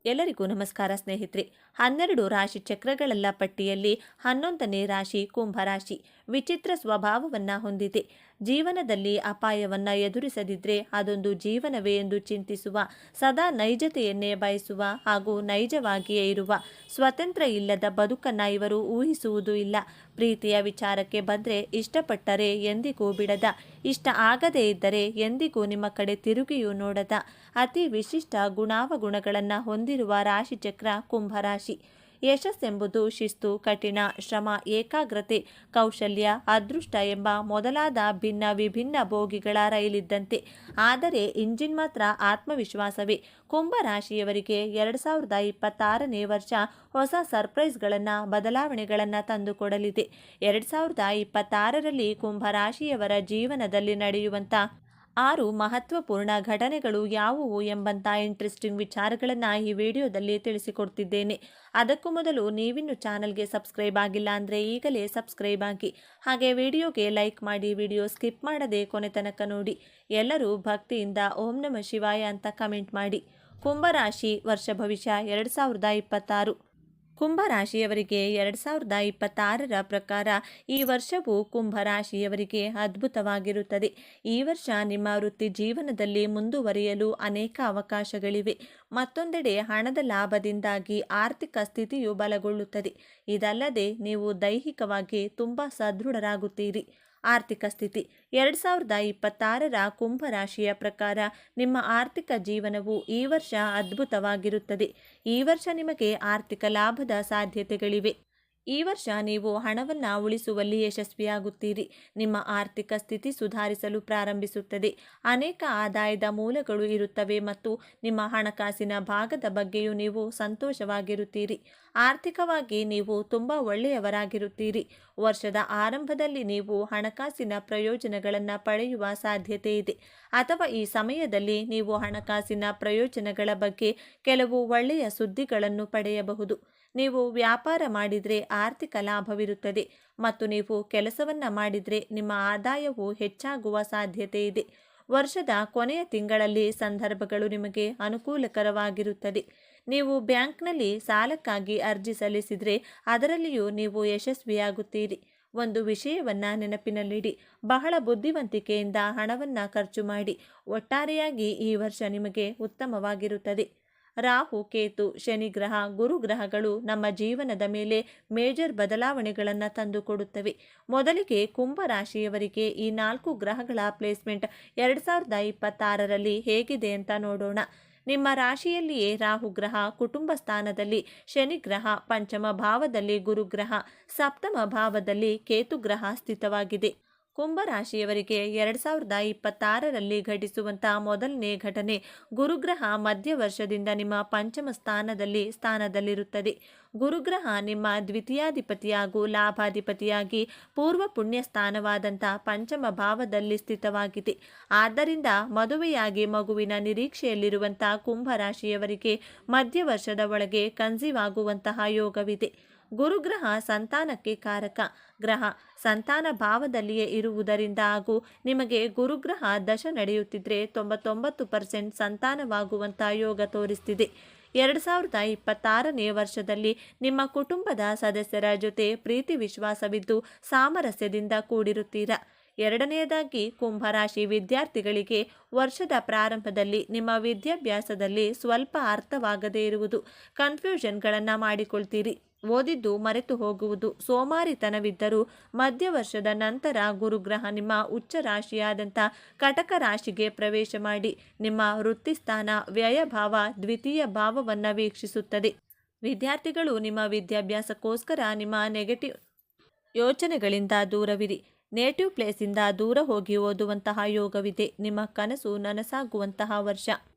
ಎಲ್ಲರಿಗೂ ನಮಸ್ಕಾರ ಸ್ನೇಹಿತರೆ. 12 ರಾಶಿ ಚಕ್ರಗಳೆಲ್ಲ ಪಟ್ಟಿಯಲ್ಲಿ 11ನೇ ರಾಶಿ ಕುಂಭರಾಶಿ ವಿಚಿತ್ರ ಸ್ವಭಾವವನ್ನ ಹೊಂದಿದೆ. ಜೀವನದಲ್ಲಿ ಅಪಾಯವನ್ನ ಎದುರಿಸದಿದ್ರೆ ಅದೊಂದು ಜೀವನವೇ ಎಂದು ಚಿಂತಿಸುವ, ಸದಾ ನೈಜತೆಯನ್ನೇ ಬಯಸುವ ಹಾಗೂ ನೈಜವಾಗಿಯೇ ಇರುವ, ಸ್ವತಂತ್ರ ಇಲ್ಲದ ಬದುಕನ್ನ ಇವರು ಊಹಿಸುವುದೂ ಇಲ್ಲ. ಪ್ರೀತಿಯ ವಿಚಾರಕ್ಕೆ ಬಂದ್ರೆ ಇಷ್ಟಪಟ್ಟರೆ ಎಂದಿಗೂ ಬಿಡದ, ಇಷ್ಟ ಆಗದೇ ಇದ್ದರೆ ಎಂದಿಗೂ ನಿಮ್ಮ ಕಡೆ ತಿರುಗಿಯೂ ನೋಡದ ಅತಿ ವಿಶಿಷ್ಟ ಗುಣಾವಗುಣಗಳನ್ನು ಹೊಂದಿರುವ ರಾಶಿಚಕ್ರ ಕುಂಭರಾಶಿ. ಯಶಸ್ಸೆಂಬುದು ಶಿಸ್ತು, ಕಠಿಣ ಶ್ರಮ, ಏಕಾಗ್ರತೆ, ಕೌಶಲ್ಯ, ಅದೃಷ್ಟ ಎಂಬ ಮೊದಲಾದ ಭಿನ್ನ ವಿಭಿನ್ನ ಬೋಗಿಗಳ ರೈಲಿದ್ದಂತೆ. ಆದರೆ ಇಂಜಿನ್ ಮಾತ್ರ ಆತ್ಮವಿಶ್ವಾಸವೇ. ಕುಂಭರಾಶಿಯವರಿಗೆ 2026ನೇ ವರ್ಷ ಹೊಸ ಸರ್ಪ್ರೈಸ್ಗಳನ್ನು, ಬದಲಾವಣೆಗಳನ್ನು ತಂದುಕೊಡಲಿದೆ. 2026ರಲ್ಲಿ ಕುಂಭರಾಶಿಯವರ ಜೀವನದಲ್ಲಿ ನಡೆಯುವಂಥ 6 ಮಹತ್ವಪೂರ್ಣ ಘಟನೆಗಳು ಯಾವುವು ಎಂಬಂಥ ಇಂಟ್ರೆಸ್ಟಿಂಗ್ ವಿಚಾರಗಳನ್ನು ಈ ವಿಡಿಯೋದಲ್ಲಿ ತಿಳಿಸಿಕೊಡ್ತಿದ್ದೇನೆ. ಅದಕ್ಕೂ ಮೊದಲು ನೀವಿನ್ನು ಚಾನಲ್ಗೆ ಸಬ್ಸ್ಕ್ರೈಬ್ ಆಗಿಲ್ಲ ಅಂದರೆ ಈಗಲೇ ಸಬ್ಸ್ಕ್ರೈಬ್ ಆಗಿ, ಹಾಗೆ ವಿಡಿಯೋಗೆ ಲೈಕ್ ಮಾಡಿ, ವಿಡಿಯೋ ಸ್ಕಿಪ್ ಮಾಡದೆ ಕೊನೆ ತನಕ ನೋಡಿ. ಎಲ್ಲರೂ ಭಕ್ತಿಯಿಂದ ಓಂ ನಮಃ ಶಿವಾಯ ಅಂತ ಕಮೆಂಟ್ ಮಾಡಿ. ಕುಂಭರಾಶಿ ವರ್ಷ ಭವಿಷ್ಯ 2026. ಕುಂಭರಾಶಿಯವರಿಗೆ 2026ರ ಪ್ರಕಾರ ಈ ವರ್ಷವು ಕುಂಭರಾಶಿಯವರಿಗೆ ಅದ್ಭುತವಾಗಿರುತ್ತದೆ. ಈ ವರ್ಷ ನಿಮ್ಮ ವೃತ್ತಿ ಜೀವನದಲ್ಲಿ ಮುಂದುವರಿಯಲು ಅನೇಕ ಅವಕಾಶಗಳಿವೆ. ಮತ್ತೊಂದೆಡೆ ಹಣದ ಲಾಭದಿಂದಾಗಿ ಆರ್ಥಿಕ ಸ್ಥಿತಿಯು ಬಲಗೊಳ್ಳುತ್ತದೆ. ಇದಲ್ಲದೆ ನೀವು ದೈಹಿಕವಾಗಿ ತುಂಬ ಸದೃಢರಾಗುತ್ತೀರಿ. ಆರ್ಥಿಕ ಸ್ಥಿತಿ 2026ರ ಕುಂಭರಾಶಿಯ ಪ್ರಕಾರ ನಿಮ್ಮ ಆರ್ಥಿಕ ಜೀವನವು ಈ ವರ್ಷ ಅದ್ಭುತವಾಗಿರುತ್ತದೆ. ಈ ವರ್ಷ ನಿಮಗೆ ಆರ್ಥಿಕ ಲಾಭದ ಸಾಧ್ಯತೆಗಳಿವೆ. ಈ ವರ್ಷ ನೀವು ಹಣವನ್ನು ಉಳಿಸುವಲ್ಲಿ ಯಶಸ್ವಿಯಾಗುತ್ತೀರಿ. ನಿಮ್ಮ ಆರ್ಥಿಕ ಸ್ಥಿತಿ ಸುಧಾರಿಸಲು ಪ್ರಾರಂಭಿಸುತ್ತದೆ. ಅನೇಕ ಆದಾಯದ ಮೂಲಗಳು ಇರುತ್ತವೆ ಮತ್ತು ನಿಮ್ಮ ಹಣಕಾಸಿನ ಭಾಗದ ಬಗ್ಗೆಯೂ ನೀವು ಸಂತೋಷವಾಗಿರುತ್ತೀರಿ. ಆರ್ಥಿಕವಾಗಿ ನೀವು ತುಂಬ ಒಳ್ಳೆಯವರಾಗಿರುತ್ತೀರಿ. ವರ್ಷದ ಆರಂಭದಲ್ಲಿ ನೀವು ಹಣಕಾಸಿನ ಪ್ರಯೋಜನಗಳನ್ನು ಪಡೆಯುವ ಸಾಧ್ಯತೆ ಇದೆ, ಅಥವಾ ಈ ಸಮಯದಲ್ಲಿ ನೀವು ಹಣಕಾಸಿನ ಪ್ರಯೋಜನಗಳ ಬಗ್ಗೆ ಕೆಲವು ಒಳ್ಳೆಯ ಸುದ್ದಿಗಳನ್ನು ಪಡೆಯಬಹುದು. ನೀವು ವ್ಯಾಪಾರ ಮಾಡಿದರೆ ಆರ್ಥಿಕ ಲಾಭವಿರುತ್ತದೆ ಮತ್ತು ನೀವು ಕೆಲಸವನ್ನು ಮಾಡಿದರೆ ನಿಮ್ಮ ಆದಾಯವು ಹೆಚ್ಚಾಗುವ ಸಾಧ್ಯತೆ ಇದೆ. ವರ್ಷದ ಕೊನೆಯ ತಿಂಗಳಲ್ಲಿ ಸಂದರ್ಭಗಳು ನಿಮಗೆ ಅನುಕೂಲಕರವಾಗಿರುತ್ತದೆ. ನೀವು ಬ್ಯಾಂಕ್ನಲ್ಲಿ ಸಾಲಕ್ಕಾಗಿ ಅರ್ಜಿ ಸಲ್ಲಿಸಿದರೆ ಅದರಲ್ಲಿಯೂ ನೀವು ಯಶಸ್ವಿಯಾಗುತ್ತೀರಿ. ಒಂದು ವಿಷಯವನ್ನು ನೆನಪಿನಲ್ಲಿಡಿ, ಬಹಳ ಬುದ್ಧಿವಂತಿಕೆಯಿಂದ ಹಣವನ್ನು ಖರ್ಚು ಮಾಡಿ. ಒಟ್ಟಾರೆಯಾಗಿ ಈ ವರ್ಷ ನಿಮಗೆ ಉತ್ತಮವಾಗಿರುತ್ತದೆ. ರಾಹು, ಕೇತು, ಶನಿಗ್ರಹ, ಗುರುಗ್ರಹಗಳು ನಮ್ಮ ಜೀವನದ ಮೇಲೆ ಮೇಜರ್ ಬದಲಾವಣೆಗಳನ್ನು ತಂದುಕೊಡುತ್ತವೆ. ಮೊದಲಿಗೆ ಕುಂಭರಾಶಿಯವರಿಗೆ ಈ 4 ಗ್ರಹಗಳ ಪ್ಲೇಸ್ಮೆಂಟ್ 2026ರಲ್ಲಿ ಹೇಗಿದೆ ಅಂತ ನೋಡೋಣ. ನಿಮ್ಮ ರಾಶಿಯಲ್ಲಿಯೇ ರಾಹುಗ್ರಹ ಕುಟುಂಬ ಸ್ಥಾನದಲ್ಲಿ, ಶನಿಗ್ರಹ ಪಂಚಮ ಭಾವದಲ್ಲಿ, ಗುರುಗ್ರಹ ಸಪ್ತಮ ಭಾವದಲ್ಲಿ, ಕೇತುಗ್ರಹ ಸ್ಥಿತವಾಗಿದೆ. ಕುಂಭರಾಶಿಯವರಿಗೆ 2026ರಲ್ಲಿ ಘಟಿಸುವಂಥ ಮೊದಲನೇ ಘಟನೆ, ಗುರುಗ್ರಹ ಮಧ್ಯ ವರ್ಷದಿಂದ ನಿಮ್ಮ ಪಂಚಮ ಸ್ಥಾನದಲ್ಲಿರುತ್ತದೆ. ಗುರುಗ್ರಹ ನಿಮ್ಮ ದ್ವಿತೀಯಾಧಿಪತಿಯಾಗೂ ಲಾಭಾಧಿಪತಿಯಾಗಿ ಪೂರ್ವ ಪುಣ್ಯ ಸ್ಥಾನವಾದಂಥ ಪಂಚಮ ಭಾವದಲ್ಲಿ ಸ್ಥಿತವಾಗಿದೆ. ಆದ್ದರಿಂದ ಮದುವೆಯಾಗಿ ಮಗುವಿನ ನಿರೀಕ್ಷೆಯಲ್ಲಿರುವಂಥ ಕುಂಭರಾಶಿಯವರಿಗೆ ಮಧ್ಯ ವರ್ಷದ ಒಳಗೆ ಕನ್ಸೀವ್ ಆಗುವಂತಹ ಯೋಗವಿದೆ. ಗುರುಗ್ರಹ ಸಂತಾನಕ್ಕೆ ಕಾರಕ ಗ್ರಹ. ಸಂತಾನ ಭಾವದಲ್ಲಿಯೇ ಇರುವುದರಿಂದ ಹಾಗೂ ನಿಮಗೆ ಗುರುಗ್ರಹ ದಶ ನಡೆಯುತ್ತಿದ್ದರೆ 99% ಸಂತಾನವಾಗುವಂಥ ಯೋಗ ತೋರಿಸ್ತಿದೆ. 2026ನೇ ವರ್ಷದಲ್ಲಿ ನಿಮ್ಮ ಕುಟುಂಬದ ಸದಸ್ಯರ ಜೊತೆ ಪ್ರೀತಿ ವಿಶ್ವಾಸವಿದ್ದು ಸಾಮರಸ್ಯದಿಂದ ಕೂಡಿರುತ್ತೀರಾ. ಎರಡನೆಯದಾಗಿ, ಕುಂಭರಾಶಿ ವಿದ್ಯಾರ್ಥಿಗಳಿಗೆ ವರ್ಷದ ಪ್ರಾರಂಭದಲ್ಲಿ ನಿಮ್ಮ ವಿದ್ಯಾಭ್ಯಾಸದಲ್ಲಿ ಸ್ವಲ್ಪ ಅರ್ಥವಾಗದೇ ಇರುವುದು, ಕನ್ಫ್ಯೂಷನ್ಗಳನ್ನು ಮಾಡಿಕೊಳ್ತೀರಿ. ಓದಿದ್ದು ಮರೆತು ಹೋಗುವುದು, ಸೋಮಾರಿತನವಿದ್ದರೂ ಮಧ್ಯ ವರ್ಷದ ನಂತರ ಗುರುಗ್ರಹ ನಿಮ್ಮ ಉಚ್ಚ ರಾಶಿಯಾದಂಥ ಕಟಕ ರಾಶಿಗೆ ಪ್ರವೇಶ ಮಾಡಿ ನಿಮ್ಮ ವೃತ್ತಿಸ್ಥಾನ ವ್ಯಯಭಾವ ದ್ವಿತೀಯ ಭಾವವನ್ನು ವೀಕ್ಷಿಸುತ್ತದೆ. ವಿದ್ಯಾರ್ಥಿಗಳು ನಿಮ್ಮ ವಿದ್ಯಾಭ್ಯಾಸಕ್ಕೋಸ್ಕರ ನಿಮ್ಮ ನೆಗೆಟಿವ್ ಯೋಚನೆಗಳಿಂದ ದೂರವಿರಿ. ನೇಟಿವ್ ಪ್ಲೇಸಿಂದ ದೂರ ಹೋಗಿ ಓದುವಂತಹ ಯೋಗವಿದೆ. ನಿಮ್ಮ ಕನಸು ನನಸಾಗುವಂತಹ ವರ್ಷ.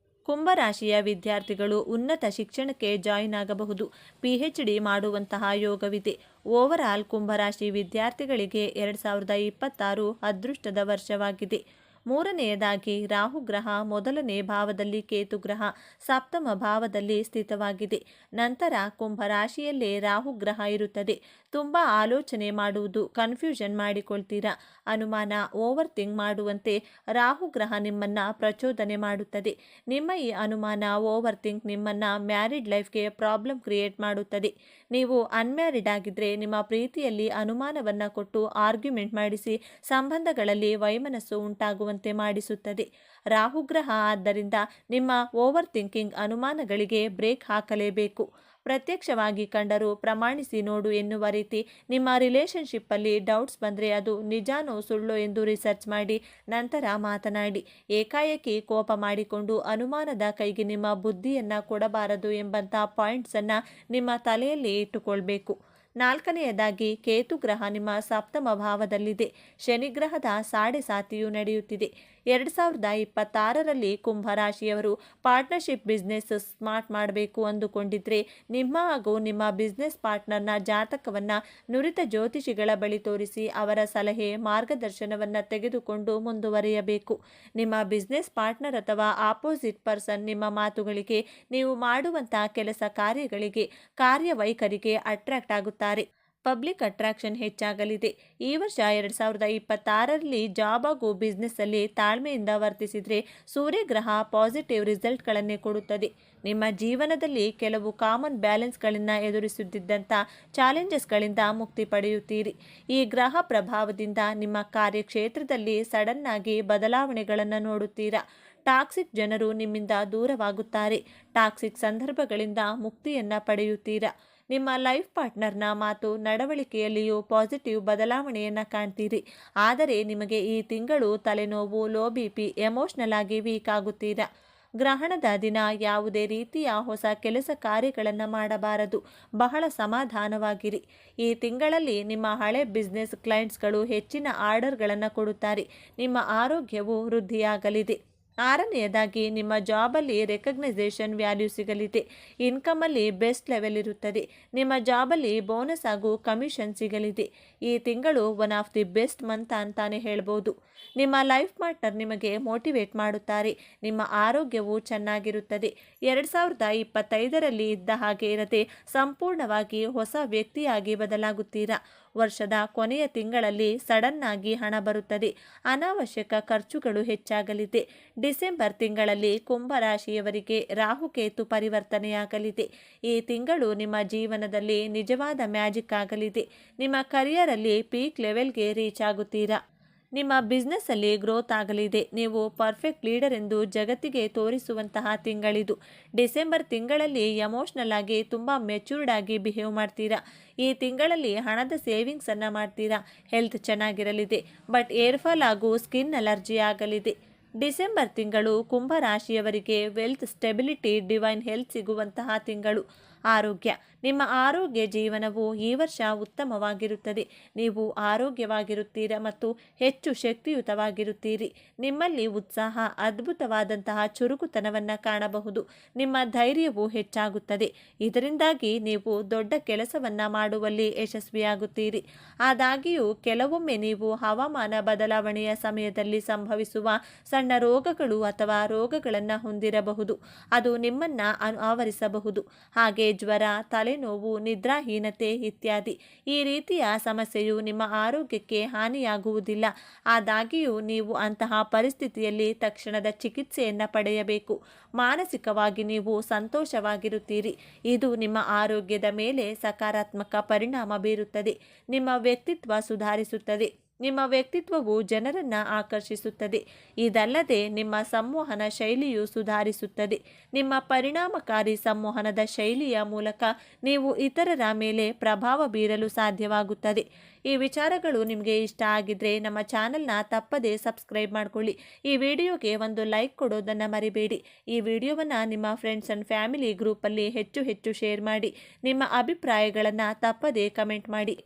ಕುಂಭರಾಶಿಯ ವಿದ್ಯಾರ್ಥಿಗಳು ಉನ್ನತ ಶಿಕ್ಷಣಕ್ಕೆ ಜಾಯಿನ್ ಆಗಬಹುದು. PhD ಮಾಡುವಂತಹ ಯೋಗವಿದೆ. ಓವರಾಲ್ ಕುಂಭರಾಶಿ ವಿದ್ಯಾರ್ಥಿಗಳಿಗೆ 2026 ಅದೃಷ್ಟದ ವರ್ಷವಾಗಿದೆ. ಮೂರನೆಯದಾಗಿ ರಾಹು ಗ್ರಹ ಮೊದಲನೇ ಭಾವದಲ್ಲಿ, ಕೇತು ಗ್ರಹ ಸಪ್ತಮ ಭಾವದಲ್ಲಿ ಸ್ಥಿತವಾಗಿದೆ. ನಂತರ ಕುಂಭ ರಾಶಿಯಲ್ಲೇ ರಾಹು ಗ್ರಹ ಇರುತ್ತದೆ. ತುಂಬ ಆಲೋಚನೆ ಮಾಡುವುದು, ಕನ್ಫ್ಯೂಷನ್ ಮಾಡಿಕೊಳ್ತೀರಾ. ಅನುಮಾನ, ಓವರ್ ಥಿಂಕ್ ಮಾಡುವಂತೆ ರಾಹು ಗ್ರಹ ನಿಮ್ಮನ್ನ ಪ್ರಚೋದನೆ ಮಾಡುತ್ತದೆ. ನಿಮ್ಮ ಈ ಅನುಮಾನ, ಓವರ್ ಥಿಂಕ್ ನಿಮ್ಮನ್ನ ಮ್ಯಾರಿಡ್ ಲೈಫ್ಗೆ ಪ್ರಾಬ್ಲಮ್ ಕ್ರಿಯೇಟ್ ಮಾಡುತ್ತದೆ. ನೀವು ಅನ್ಮ್ಯಾರಿಡ್ ಆಗಿದ್ರೆ ನಿಮ್ಮ ಪ್ರೀತಿಯಲ್ಲಿ ಅನುಮಾನವನ್ನ ಕೊಟ್ಟು ಆರ್ಗ್ಯುಮೆಂಟ್ ಮಾಡಿಸಿ ಸಂಬಂಧಗಳಲ್ಲಿ ವೈಮನಸ್ಸು ಉಂಟಾಗುವಂತೆ ಮಾಡಿಸುತ್ತದೆ. ರಾಹುಗ್ರಹ ಆದ್ದರಿಂದ ನಿಮ್ಮ ಓವರ್ ಥಿಂಕಿಂಗ್ ಅನುಮಾನಗಳಿಗೆ ಬ್ರೇಕ್ ಹಾಕಲೇಬೇಕು. ಪ್ರತ್ಯಕ್ಷವಾಗಿ ಕಂಡರೂ ಪ್ರಮಾಣಿಸಿ ನೋಡು ಎನ್ನುವ ರೀತಿ ನಿಮ್ಮ ರಿಲೇಷನ್ಶಿಪ್ಪಲ್ಲಿ ಡೌಟ್ಸ್ ಬಂದರೆ ಅದು ನಿಜಾನೋ ಸುಳ್ಳೋ ಎಂದು ರಿಸರ್ಚ್ ಮಾಡಿ ನಂತರ ಮಾತನಾಡಿ. ಏಕಾಏಕಿ ಕೋಪ ಮಾಡಿಕೊಂಡು ಅನುಮಾನದ ಕೈಗೆ ನಿಮ್ಮ ಬುದ್ಧಿಯನ್ನು ಕೊಡಬಾರದು ಎಂಬಂಥ ಪಾಯಿಂಟ್ಸನ್ನು ನಿಮ್ಮ ತಲೆಯಲ್ಲಿ ಇಟ್ಟುಕೊಳ್ಬೇಕು. ನಾಲ್ಕನೆಯದಾಗಿ ಕೇತು ಗ್ರಹ ನಿಮ್ಮ ಸಪ್ತಮ ಭಾವದಲ್ಲಿದೆ. ಶನಿಗ್ರಹದ ಸಾಡೆಸಾತಿಯು ನಡೆಯುತ್ತಿದೆ. 2026ರಲ್ಲಿ ಕುಂಭರಾಶಿಯವರು ಪಾರ್ಟ್ನರ್ಶಿಪ್ ಬಿಸ್ನೆಸ್ ಸ್ಮಾರ್ಟ್ ಮಾಡಬೇಕು ಅಂದುಕೊಂಡಿದ್ರೆ ನಿಮ್ಮ ಹಾಗೂ ನಿಮ್ಮ ಬಿಸ್ನೆಸ್ ಪಾರ್ಟ್ನರ್ನ ಜಾತಕವನ್ನು ನುರಿತ ಜ್ಯೋತಿಷಿಗಳ ಬಳಿ ತೋರಿಸಿ ಅವರ ಸಲಹೆ ಮಾರ್ಗದರ್ಶನವನ್ನು ತೆಗೆದುಕೊಂಡು ಮುಂದುವರಿಯಬೇಕು. ನಿಮ್ಮ ಬಿಸ್ನೆಸ್ ಪಾರ್ಟ್ನರ್ ಅಥವಾ ಆಪೋಸಿಟ್ ಪರ್ಸನ್ ನಿಮ್ಮ ಮಾತುಗಳಿಗೆ, ನೀವು ಮಾಡುವಂಥ ಕೆಲಸ ಕಾರ್ಯಗಳಿಗೆ, ಕಾರ್ಯವೈಖರಿಗೆ ಅಟ್ರಾಕ್ಟ್ ಆಗುತ್ತಾರೆ. ಪಬ್ಲಿಕ್ ಅಟ್ರಾಕ್ಷನ್ ಹೆಚ್ಚಾಗಲಿದೆ. ಈ ವರ್ಷ 2026ರಲ್ಲಿ ಜಾಬ್ ಹಾಗೂ ಬಿಸ್ನೆಸ್ಸಲ್ಲಿ ತಾಳ್ಮೆಯಿಂದ ವರ್ತಿಸಿದರೆ ಸೂರ್ಯಗ್ರಹ ಪಾಸಿಟಿವ್ ರಿಸಲ್ಟ್ಗಳನ್ನೇ ಕೊಡುತ್ತದೆ. ನಿಮ್ಮ ಜೀವನದಲ್ಲಿ ಕೆಲವು ಕಾಮನ್ ಬ್ಯಾಲೆನ್ಸ್ಗಳನ್ನು ಎದುರಿಸುತ್ತಿದ್ದಂಥ ಚಾಲೆಂಜಸ್ಗಳಿಂದ ಮುಕ್ತಿ ಪಡೆಯುತ್ತೀರಿ. ಈ ಗ್ರಹ ಪ್ರಭಾವದಿಂದ ನಿಮ್ಮ ಕಾರ್ಯಕ್ಷೇತ್ರದಲ್ಲಿ ಸಡನ್ನಾಗಿ ಬದಲಾವಣೆಗಳನ್ನು ನೋಡುತ್ತೀರಾ. ಟಾಕ್ಸಿಕ್ ಜನರು ನಿಮ್ಮಿಂದ ದೂರವಾಗುತ್ತಾರೆ. ಟಾಕ್ಸಿಕ್ ಸಂದರ್ಭಗಳಿಂದ ಮುಕ್ತಿಯನ್ನು ಪಡೆಯುತ್ತೀರಾ. ನಿಮ್ಮ ಲೈಫ್ ಪಾರ್ಟ್ನರ್ನ ಮಾತು ನಡವಳಿಕೆಯಲ್ಲಿಯೂ ಪಾಸಿಟಿವ್ ಬದಲಾವಣೆಯನ್ನು ಕಾಣ್ತೀರಿ. ಆದರೆ ನಿಮಗೆ ಈ ತಿಂಗಳು ತಲೆನೋವು, ಲೋ BP, ಎಮೋಷ್ನಲ್ ಆಗಿ ವೀಕ್ ಆಗುತ್ತೀರಾ. ಗ್ರಹಣದ ದಿನ ಯಾವುದೇ ರೀತಿಯ ಹೊಸ ಕೆಲಸ ಕಾರ್ಯಗಳನ್ನು ಮಾಡಬಾರದು. ಬಹಳ ಸಮಾಧಾನವಾಗಿರಿ. ಈ ತಿಂಗಳಲ್ಲಿ ನಿಮ್ಮ ಹಳೆ ಬಿಸ್ನೆಸ್ ಕ್ಲೈಂಟ್ಸ್ಗಳು ಹೆಚ್ಚಿನ ಆರ್ಡರ್ಗಳನ್ನು ಕೊಡುತ್ತಾರೆ. ನಿಮ್ಮ ಆರೋಗ್ಯವು ವೃದ್ಧಿಯಾಗಲಿದೆ. ಆರನೆಯದಾಗಿ ನಿಮ್ಮ ಜಾಬಲ್ಲಿ ರೆಕಗ್ನೈಸೇಷನ್ ವ್ಯಾಲ್ಯೂ ಸಿಗಲಿದೆ. ಇನ್ಕಮಲ್ಲಿ ಬೆಸ್ಟ್ ಲೆವೆಲ್ ಇರುತ್ತದೆ. ನಿಮ್ಮ ಜಾಬಲ್ಲಿ ಬೋನಸ್ ಹಾಗೂ ಕಮಿಷನ್ ಸಿಗಲಿದೆ. ಈ ತಿಂಗಳು one of the best month ಅಂತಾನೆ ಹೇಳ್ಬೋದು. ನಿಮ್ಮ ಲೈಫ್ ಪಾರ್ಟ್ನರ್ ನಿಮಗೆ ಮೋಟಿವೇಟ್ ಮಾಡುತ್ತಾರೆ. ನಿಮ್ಮ ಆರೋಗ್ಯವು ಚೆನ್ನಾಗಿರುತ್ತದೆ. 2025ರಲ್ಲಿ ಇದ್ದ ಹಾಗೆ ಇರದೆ ಸಂಪೂರ್ಣವಾಗಿ ಹೊಸ ವ್ಯಕ್ತಿಯಾಗಿ ಬದಲಾಗುತ್ತೀರಾ. ವರ್ಷದ ಕೊನೆಯ ತಿಂಗಳಲ್ಲಿ ಸಡನ್ ಆಗಿ ಹಣ ಬರುತ್ತದೆ. ಅನಾವಶ್ಯಕ ಖರ್ಚುಗಳು ಹೆಚ್ಚಾಗಲಿದೆ. ಡಿಸೆಂಬರ್ ತಿಂಗಳಲ್ಲಿ ಕುಂಭರಾಶಿಯವರಿಗೆ ರಾಹುಕೇತು ಪರಿವರ್ತನೆಯಾಗಲಿದೆ. ಈ ತಿಂಗಳು ನಿಮ್ಮ ಜೀವನದಲ್ಲಿ ನಿಜವಾದ ಮ್ಯಾಜಿಕ್ ಆಗಲಿದೆ. ನಿಮ್ಮ ಕರಿಯರಲ್ಲಿ ಪೀಕ್ ಲೆವೆಲ್ಗೆ ರೀಚ್ ಆಗುತ್ತೀರಾ. ನಿಮ್ಮ ಬಿಸ್ನೆಸ್ಸಲ್ಲಿ ಗ್ರೋತ್ ಆಗಲಿದೆ. ನೀವು ಪರ್ಫೆಕ್ಟ್ ಲೀಡರ್ ಎಂದು ಜಗತ್ತಿಗೆ ತೋರಿಸುವಂತಹ ತಿಂಗಳಿದು. ಡಿಸೆಂಬರ್ ತಿಂಗಳಲ್ಲಿ ಎಮೋಷ್ನಲ್ ಆಗಿ ತುಂಬ ಮೆಚೂರ್ಡ್ ಆಗಿ ಬಿಹೇವ್ ಮಾಡ್ತೀರಾ. ಈ ತಿಂಗಳಲ್ಲಿ ಹಣದ ಸೇವಿಂಗ್ಸನ್ನು ಮಾಡ್ತೀರಾ. ಹೆಲ್ತ್ ಚೆನ್ನಾಗಿರಲಿದೆ. ಬಟ್ ಏರ್ಫಾಲ್ ಹಾಗೂ ಸ್ಕಿನ್ ಅಲರ್ಜಿ ಆಗಲಿದೆ. ಡಿಸೆಂಬರ್ ತಿಂಗಳು ಕುಂಭರಾಶಿಯವರಿಗೆ ವೆಲ್ತ್, ಸ್ಟೆಬಿಲಿಟಿ, ಡಿವೈನ್ ಹೆಲ್ತ್ ಸಿಗುವಂತಹ ತಿಂಗಳು. ಆರೋಗ್ಯ, ನಿಮ್ಮ ಆರೋಗ್ಯ ಜೀವನವು ಈ ವರ್ಷ ಉತ್ತಮವಾಗಿರುತ್ತದೆ. ನೀವು ಆರೋಗ್ಯವಾಗಿರುತ್ತೀರಾ ಮತ್ತು ಹೆಚ್ಚು ಶಕ್ತಿಯುತವಾಗಿರುತ್ತೀರಿ. ನಿಮ್ಮಲ್ಲಿ ಉತ್ಸಾಹ, ಅದ್ಭುತವಾದಂತಹ ಚುರುಕುತನವನ್ನು ಕಾಣಬಹುದು. ನಿಮ್ಮ ಧೈರ್ಯವು ಹೆಚ್ಚಾಗುತ್ತದೆ. ಇದರಿಂದಾಗಿ ನೀವು ದೊಡ್ಡ ಕೆಲಸವನ್ನು ಮಾಡುವಲ್ಲಿ ಯಶಸ್ವಿಯಾಗುತ್ತೀರಿ. ಆದಾಗ್ಯೂ ಕೆಲವೊಮ್ಮೆ ನೀವು ಹವಾಮಾನ ಬದಲಾವಣೆಯ ಸಮಯದಲ್ಲಿ ಸಂಭವಿಸುವ ಸಣ್ಣ ರೋಗಗಳು ಅಥವಾ ರೋಗಗಳನ್ನು ಹೊಂದಿರಬಹುದು. ಅದು ನಿಮ್ಮನ್ನು ಆವರಿಸಬಹುದು. ಹಾಗೆ ಜ್ವರ, ತಲೆನೋವು, ನಿದ್ರಾಹೀನತೆ ಇತ್ಯಾದಿ. ಈ ರೀತಿಯ ಸಮಸ್ಯೆಯು ನಿಮ್ಮ ಆರೋಗ್ಯಕ್ಕೆ ಹಾನಿಯಾಗುವುದಿಲ್ಲ. ಆದಾಗ್ಯೂ ನೀವು ಅಂತಹ ಪರಿಸ್ಥಿತಿಯಲ್ಲಿ ತಕ್ಷಣದ ಚಿಕಿತ್ಸೆಯನ್ನು ಪಡೆಯಬೇಕು. ಮಾನಸಿಕವಾಗಿ ನೀವು ಸಂತೋಷವಾಗಿರುತ್ತೀರಿ. ಇದು ನಿಮ್ಮ ಆರೋಗ್ಯದ ಮೇಲೆ ಸಕಾರಾತ್ಮಕ ಪರಿಣಾಮ ಬೀರುತ್ತದೆ. ನಿಮ್ಮ ವ್ಯಕ್ತಿತ್ವ ಸುಧಾರಿಸುತ್ತದೆ. ನಿಮ್ಮ ವ್ಯಕ್ತಿತ್ವವು ಜನರನ್ನು ಆಕರ್ಷಿಸುತ್ತದೆ. ಇದಲ್ಲದೆ ನಿಮ್ಮ ಸಂವಹನ ಶೈಲಿಯು ಸುಧಾರಿಸುತ್ತದೆ. ನಿಮ್ಮ ಪರಿಣಾಮಕಾರಿ ಸಂವಹನದ ಶೈಲಿಯ ಮೂಲಕ ನೀವು ಇತರರ ಮೇಲೆ ಪ್ರಭಾವ ಬೀರಲು ಸಾಧ್ಯವಾಗುತ್ತದೆ. ಈ ವಿಚಾರಗಳು ನಿಮಗೆ ಇಷ್ಟ ಆಗಿದ್ರೆ ನಮ್ಮ ಚಾನೆಲ್ನ ತಪ್ಪದೇ ಸಬ್ಸ್ಕ್ರೈಬ್ ಮಾಡ್ಕೊಳ್ಳಿ. ಈ ವಿಡಿಯೋಗೆ ಒಂದು ಲೈಕ್ ಕೊಡೋದನ್ನು ಮರಿಬೇಡಿ. ಈ ವಿಡಿಯೋವನ್ನು ನಿಮ್ಮ ಫ್ರೆಂಡ್ಸ್ ಆ್ಯಂಡ್ ಫ್ಯಾಮಿಲಿ ಗ್ರೂಪಲ್ಲಿ ಹೆಚ್ಚು ಶೇರ್ ಮಾಡಿ. ನಿಮ್ಮ ಅಭಿಪ್ರಾಯಗಳನ್ನು ತಪ್ಪದೇ ಕಮೆಂಟ್ ಮಾಡಿ.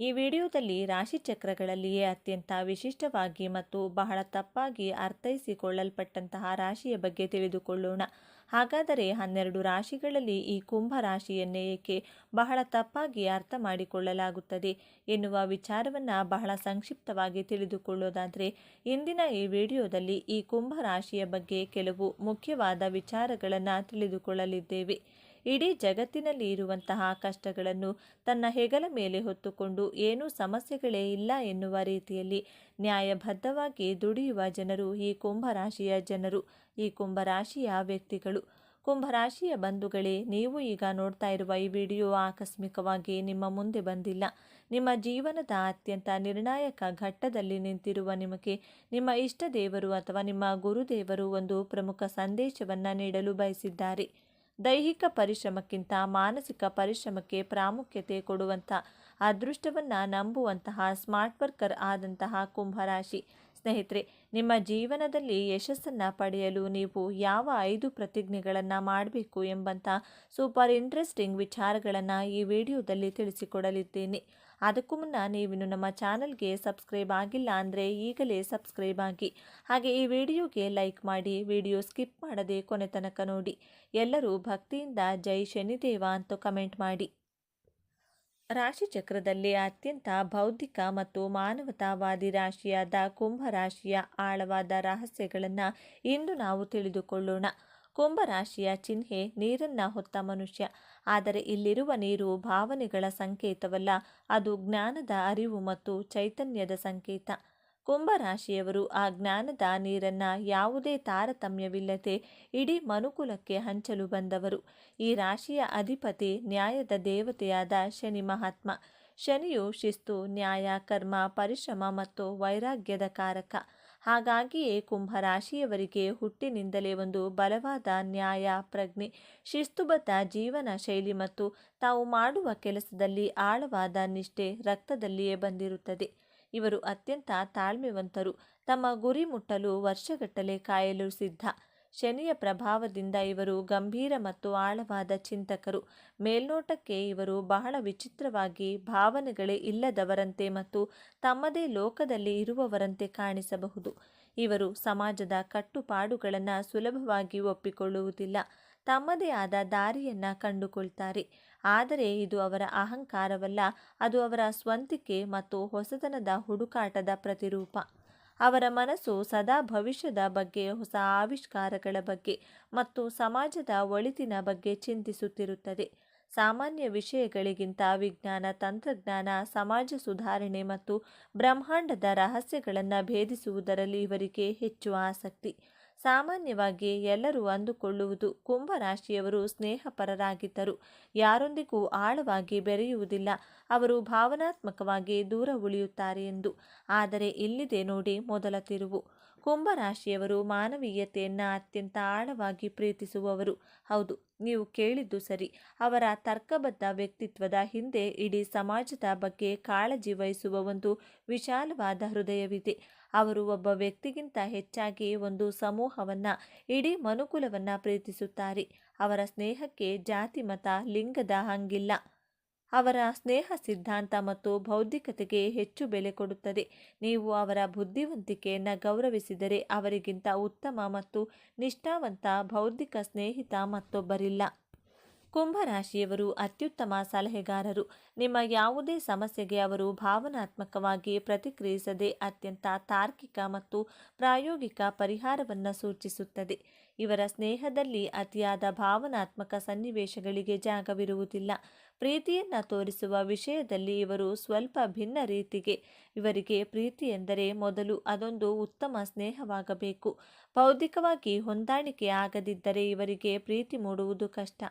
ಈ ವಿಡಿಯೋದಲ್ಲಿ ರಾಶಿಚಕ್ರಗಳಲ್ಲಿಯೇ ಅತ್ಯಂತ ವಿಶಿಷ್ಟವಾಗಿ ಮತ್ತು ಬಹಳ ತಪ್ಪಾಗಿ ಅರ್ಥೈಸಿಕೊಳ್ಳಲ್ಪಟ್ಟಂತಹ ರಾಶಿಯ ಬಗ್ಗೆ ತಿಳಿದುಕೊಳ್ಳೋಣ. ಹಾಗಾದರೆ 12 ರಾಶಿಗಳಲ್ಲಿ ಈ ಕುಂಭ ರಾಶಿಯನ್ನೇ ಏಕೆ ಬಹಳ ತಪ್ಪಾಗಿ ಅರ್ಥ ಮಾಡಿಕೊಳ್ಳಲಾಗುತ್ತದೆ ಎನ್ನುವ ವಿಚಾರವನ್ನು ಬಹಳ ಸಂಕ್ಷಿಪ್ತವಾಗಿ ತಿಳಿದುಕೊಳ್ಳೋದಾದರೆ, ಇಂದಿನ ಈ ವಿಡಿಯೋದಲ್ಲಿ ಈ ಕುಂಭ ರಾಶಿಯ ಬಗ್ಗೆ ಕೆಲವು ಮುಖ್ಯವಾದ ವಿಚಾರಗಳನ್ನು ತಿಳಿದುಕೊಳ್ಳಲಿದ್ದೇವೆ. ಇಡೀ ಜಗತ್ತಿನಲ್ಲಿ ಇರುವಂತಹ ಕಷ್ಟಗಳನ್ನು ತನ್ನ ಹೆಗಲ ಮೇಲೆ ಹೊತ್ತುಕೊಂಡು ಏನೂ ಸಮಸ್ಯೆಗಳೇ ಇಲ್ಲ ಎನ್ನುವ ರೀತಿಯಲ್ಲಿ ನ್ಯಾಯಬದ್ಧವಾಗಿ ದುಡಿಯುವ ಜನರು ಈ ಕುಂಭರಾಶಿಯ ಜನರು, ಈ ಕುಂಭರಾಶಿಯ ವ್ಯಕ್ತಿಗಳು. ಕುಂಭರಾಶಿಯ ಬಂಧುಗಳೇ, ನೀವು ಈಗ ನೋಡ್ತಾ ಇರುವ ಈ ವಿಡಿಯೋ ಆಕಸ್ಮಿಕವಾಗಿ ನಿಮ್ಮ ಮುಂದೆ ಬಂದಿಲ್ಲ. ನಿಮ್ಮ ಜೀವನದ ಅತ್ಯಂತ ನಿರ್ಣಾಯಕ ಘಟ್ಟದಲ್ಲಿ ನಿಂತಿರುವ ನಿಮಗೆ ನಿಮ್ಮ ಇಷ್ಟ ದೇವರು ಅಥವಾ ನಿಮ್ಮ ಗುರುದೇವರು ಒಂದು ಪ್ರಮುಖ ಸಂದೇಶವನ್ನು ನೀಡಲು ಬಯಸಿದ್ದಾರೆ. ದೈಹಿಕ ಪರಿಶ್ರಮಕ್ಕಿಂತ ಮಾನಸಿಕ ಪರಿಶ್ರಮಕ್ಕೆ ಪ್ರಾಮುಖ್ಯತೆ ಕೊಡುವಂಥ ಅದೃಷ್ಟವನ್ನು ನಂಬುವಂತಹ ಸ್ಮಾರ್ಟ್ ವರ್ಕರ್ ಆದಂತಹ ಕುಂಭರಾಶಿ ಸ್ನೇಹಿತರೆ, ನಿಮ್ಮ ಜೀವನದಲ್ಲಿ ಯಶಸ್ಸನ್ನು ಪಡೆಯಲು ನೀವು ಯಾವ 5 ಪ್ರತಿಜ್ಞೆಗಳನ್ನು ಮಾಡಬೇಕು ಎಂಬಂಥ ಸೂಪರ್ ಇಂಟ್ರೆಸ್ಟಿಂಗ್ ವಿಚಾರಗಳನ್ನು ಈ ವಿಡಿಯೋದಲ್ಲಿ ತಿಳಿಸಿಕೊಡಲಿದ್ದೇನೆ. ಅದಕ್ಕೂ ಮುನ್ನ ನೀವಿನ್ನು ನಮ್ಮ ಚಾನಲ್ಗೆ ಸಬ್ಸ್ಕ್ರೈಬ್ ಆಗಿಲ್ಲ ಅಂದರೆ ಈಗಲೇ ಸಬ್ಸ್ಕ್ರೈಬ್ ಆಗಿ, ಹಾಗೆ ಈ ವಿಡಿಯೋಗೆ ಲೈಕ್ ಮಾಡಿ, ವಿಡಿಯೋ ಸ್ಕಿಪ್ ಮಾಡದೆ ಕೊನೆ ತನಕ ನೋಡಿ. ಎಲ್ಲರೂ ಭಕ್ತಿಯಿಂದ ಜೈ ಶನಿದೇವ ಅಂತ ಕಮೆಂಟ್ ಮಾಡಿ. ರಾಶಿಚಕ್ರದಲ್ಲಿ ಅತ್ಯಂತ ಬೌದ್ಧಿಕ ಮತ್ತು ಮಾನವತಾವಾದಿ ರಾಶಿಯಾದ ಕುಂಭ ರಾಶಿಯ ಆಳವಾದ ರಹಸ್ಯಗಳನ್ನು ಇಂದು ನಾವು ತಿಳಿದುಕೊಳ್ಳೋಣ. ಕುಂಭರಾಶಿಯ ಚಿಹ್ನೆ ನೀರನ್ನು ಹೊತ್ತ ಮನುಷ್ಯ. ಆದರೆ ಇಲ್ಲಿರುವ ನೀರು ಭಾವನೆಗಳ ಸಂಕೇತವಲ್ಲ, ಅದು ಜ್ಞಾನದ ಅರಿವು ಮತ್ತು ಚೈತನ್ಯದ ಸಂಕೇತ. ಕುಂಭರಾಶಿಯವರು ಆ ಜ್ಞಾನದ ನೀರನ್ನು ಯಾವುದೇ ತಾರತಮ್ಯವಿಲ್ಲದೆ ಇಡೀ ಮನುಕುಲಕ್ಕೆ ಹಂಚಲು ಬಂದವರು. ಈ ರಾಶಿಯ ಅಧಿಪತಿ ನ್ಯಾಯದ ದೇವತೆಯಾದ ಶನಿ ಮಹಾತ್ಮ. ಶನಿಯು ಶಿಸ್ತು, ನ್ಯಾಯ, ಕರ್ಮ, ಪರಿಶ್ರಮ ಮತ್ತು ವೈರಾಗ್ಯದ ಕಾರಕ. ಹಾಗಾಗಿಯೇ ಕುಂಭರಾಶಿಯವರಿಗೆ ಹುಟ್ಟಿನಿಂದಲೇ ಒಂದು ಬಲವಾದ ನ್ಯಾಯ ಪ್ರಜ್ಞೆ, ಶಿಸ್ತುಬದ್ಧ ಜೀವನ ಶೈಲಿ ಮತ್ತು ತಾವು ಮಾಡುವ ಕೆಲಸದಲ್ಲಿ ಆಳವಾದ ನಿಷ್ಠೆ ರಕ್ತದಲ್ಲಿಯೇ ಬಂದಿರುತ್ತದೆ. ಇವರು ಅತ್ಯಂತ ತಾಳ್ಮೆವಂತರು, ತಮ್ಮ ಗುರಿ ಮುಟ್ಟಲು ವರ್ಷಗಟ್ಟಲೆ ಕಾಯಲು ಸಿದ್ಧ. ಶನಿಯ ಪ್ರಭಾವದಿಂದ ಇವರು ಗಂಭೀರ ಮತ್ತು ಆಳವಾದ ಚಿಂತಕರು. ಮೇಲ್ನೋಟಕ್ಕೆ ಇವರು ಬಹಳ ವಿಚಿತ್ರವಾಗಿ, ಭಾವನೆಗಳೇ ಇಲ್ಲದವರಂತೆ ಮತ್ತು ತಮ್ಮದೇ ಲೋಕದಲ್ಲಿ ಇರುವವರಂತೆ ಕಾಣಿಸಬಹುದು. ಇವರು ಸಮಾಜದ ಕಟ್ಟುಪಾಡುಗಳನ್ನು ಸುಲಭವಾಗಿ ಒಪ್ಪಿಕೊಳ್ಳುವುದಿಲ್ಲ, ತಮ್ಮದೇ ಆದ ದಾರಿಯನ್ನು ಕಂಡುಕೊಳ್ತಾರೆ. ಆದರೆ ಇದು ಅವರ ಅಹಂಕಾರವಲ್ಲ, ಅದು ಅವರ ಸ್ವಂತಿಕೆ ಮತ್ತು ಹೊಸತನದ ಹುಡುಕಾಟದ ಪ್ರತಿರೂಪ. ಅವರ ಮನಸ್ಸು ಸದಾ ಭವಿಷ್ಯದ ಬಗ್ಗೆ, ಹೊಸ ಆವಿಷ್ಕಾರಗಳ ಬಗ್ಗೆ ಮತ್ತು ಸಮಾಜದ ಒಳಿತಿನ ಬಗ್ಗೆ ಚಿಂತಿಸುತ್ತಿರುತ್ತದೆ. ಸಾಮಾನ್ಯ ವಿಷಯಗಳಿಗಿಂತ ವಿಜ್ಞಾನ, ತಂತ್ರಜ್ಞಾನ, ಸಮಾಜ ಸುಧಾರಣೆ ಮತ್ತು ಬ್ರಹ್ಮಾಂಡದ ರಹಸ್ಯಗಳನ್ನು ಭೇದಿಸುವುದರಲ್ಲಿ ಇವರಿಗೆ ಹೆಚ್ಚು ಆಸಕ್ತಿ. ಸಾಮಾನ್ಯವಾಗಿ ಎಲ್ಲರೂ ಅಂದುಕೊಳ್ಳುವುದು ಕುಂಭರಾಶಿಯವರು ಸ್ನೇಹಪರರಾಗಿದ್ದರು, ಯಾರೊಂದಿಗೂ ಆಳವಾಗಿ ಬೆರೆಯುವುದಿಲ್ಲ, ಅವರು ಭಾವನಾತ್ಮಕವಾಗಿ ದೂರ ಉಳಿಯುತ್ತಾರೆ ಎಂದು. ಆದರೆ ಇಲ್ಲಿದೆ ನೋಡಿ ಮೊದಲ ತಿರುವು. ಕುಂಭರಾಶಿಯವರು ಮಾನವೀಯತೆಯನ್ನು ಅತ್ಯಂತ ಆಳವಾಗಿ ಪ್ರೀತಿಸುವವರು. ಹೌದು, ನೀವು ಕೇಳಿದ್ದು ಸರಿ. ಅವರ ತರ್ಕಬದ್ಧ ವ್ಯಕ್ತಿತ್ವದ ಹಿಂದೆ ಇಡೀ ಸಮಾಜದ ಬಗ್ಗೆ ಕಾಳಜಿ ವಹಿಸುವ ಒಂದು ವಿಶಾಲವಾದ ಹೃದಯವಿದೆ. ಅವರು ಒಬ್ಬ ವ್ಯಕ್ತಿಗಿಂತ ಹೆಚ್ಚಾಗಿ ಒಂದು ಸಮೂಹವನ್ನು, ಇಡೀ ಮನುಕುಲವನ್ನು ಪ್ರೀತಿಸುತ್ತಾರೆ. ಅವರ ಸ್ನೇಹಕ್ಕೆ ಜಾತಿ, ಮತ, ಲಿಂಗದ ಹಂಗಿಲ್ಲ. ಅವರ ಸ್ನೇಹ ಸಿದ್ಧಾಂತ ಮತ್ತು ಬೌದ್ಧಿಕತೆಗೆ ಹೆಚ್ಚು ಬೆಲೆ ಕೊಡುತ್ತದೆ. ನೀವು ಅವರ ಬುದ್ಧಿವಂತಿಕೆಯನ್ನು ಗೌರವಿಸಿದರೆ ಅವರಿಗಿಂತ ಉತ್ತಮ ಮತ್ತು ನಿಷ್ಠಾವಂತ ಬೌದ್ಧಿಕ ಸ್ನೇಹಿತ ಮತ್ತೊಬ್ಬರಿಲ್ಲ. ಕುಂಭರಾಶಿಯವರು ಅತ್ಯುತ್ತಮ ಸಲಹೆಗಾರರು. ನಿಮ್ಮ ಯಾವುದೇ ಸಮಸ್ಯೆಗೆ ಅವರು ಭಾವನಾತ್ಮಕವಾಗಿ ಪ್ರತಿಕ್ರಿಯಿಸದೆ ಅತ್ಯಂತ ತಾರ್ಕಿಕ ಮತ್ತು ಪ್ರಾಯೋಗಿಕ ಪರಿಹಾರವನ್ನು ಸೂಚಿಸುತ್ತದೆ. ಇವರ ಸ್ನೇಹದಲ್ಲಿ ಅತಿಯಾದ ಭಾವನಾತ್ಮಕ ಸನ್ನಿವೇಶಗಳಿಗೆ ಜಾಗವಿರುವುದಿಲ್ಲ. ಪ್ರೀತಿಯನ್ನು ತೋರಿಸುವ ವಿಷಯದಲ್ಲಿ ಇವರು ಸ್ವಲ್ಪ ಭಿನ್ನ ರೀತಿಗೆ. ಇವರಿಗೆ ಪ್ರೀತಿ ಎಂದರೆ ಮೊದಲು ಅದೊಂದು ಉತ್ತಮ ಸ್ನೇಹವಾಗಬೇಕು. ಬೌದ್ಧಿಕವಾಗಿ ಹೊಂದಾಣಿಕೆ ಆಗದಿದ್ದರೆ ಇವರಿಗೆ ಪ್ರೀತಿ ಮೂಡುವುದು ಕಷ್ಟ.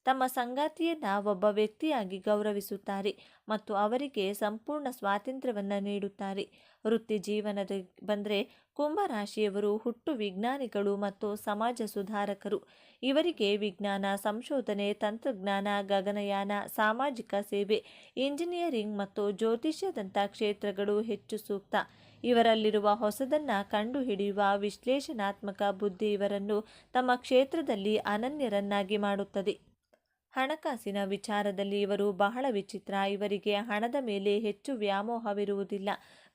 ತಮ್ಮ ಸಂಗಾತಿಯನ್ನು ಒಬ್ಬ ವ್ಯಕ್ತಿಯಾಗಿ ಗೌರವಿಸುತ್ತಾರೆ ಮತ್ತು ಅವರಿಗೆ ಸಂಪೂರ್ಣ ಸ್ವಾತಂತ್ರ್ಯವನ್ನು ನೀಡುತ್ತಾರೆ. ವೃತ್ತಿ ಜೀವನದ ಬಂದರೆ ಕುಂಭರಾಶಿಯವರು ಹುಟ್ಟು ವಿಜ್ಞಾನಿಗಳು ಮತ್ತು ಸಮಾಜ ಸುಧಾರಕರು. ಇವರಿಗೆ ವಿಜ್ಞಾನ, ಸಂಶೋಧನೆ, ತಂತ್ರಜ್ಞಾನ, ಗಗನಯಾನ, ಸಾಮಾಜಿಕ ಸೇವೆ, ಇಂಜಿನಿಯರಿಂಗ್ ಮತ್ತು ಜ್ಯೋತಿಷ್ಯದಂಥ ಕ್ಷೇತ್ರಗಳು ಹೆಚ್ಚು ಸೂಕ್ತ. ಇವರಲ್ಲಿರುವ ಹೊಸದನ್ನು ಕಂಡುಹಿಡಿಯುವ ವಿಶ್ಲೇಷಣಾತ್ಮಕ ಬುದ್ಧಿ ಇವರನ್ನು ತಮ್ಮ ಕ್ಷೇತ್ರದಲ್ಲಿ ಅನನ್ಯರನ್ನಾಗಿ ಮಾಡುತ್ತದೆ. ಹಣಕಾಸಿನ ವಿಚಾರದಲ್ಲಿ ಇವರು ಬಹಳ ವಿಚಿತ್ರ. ಇವರಿಗೆ ಹಣದ ಮೇಲೆ ಹೆಚ್ಚು ವ್ಯಾಮೋಹವಿರುವುದಿಲ್ಲ.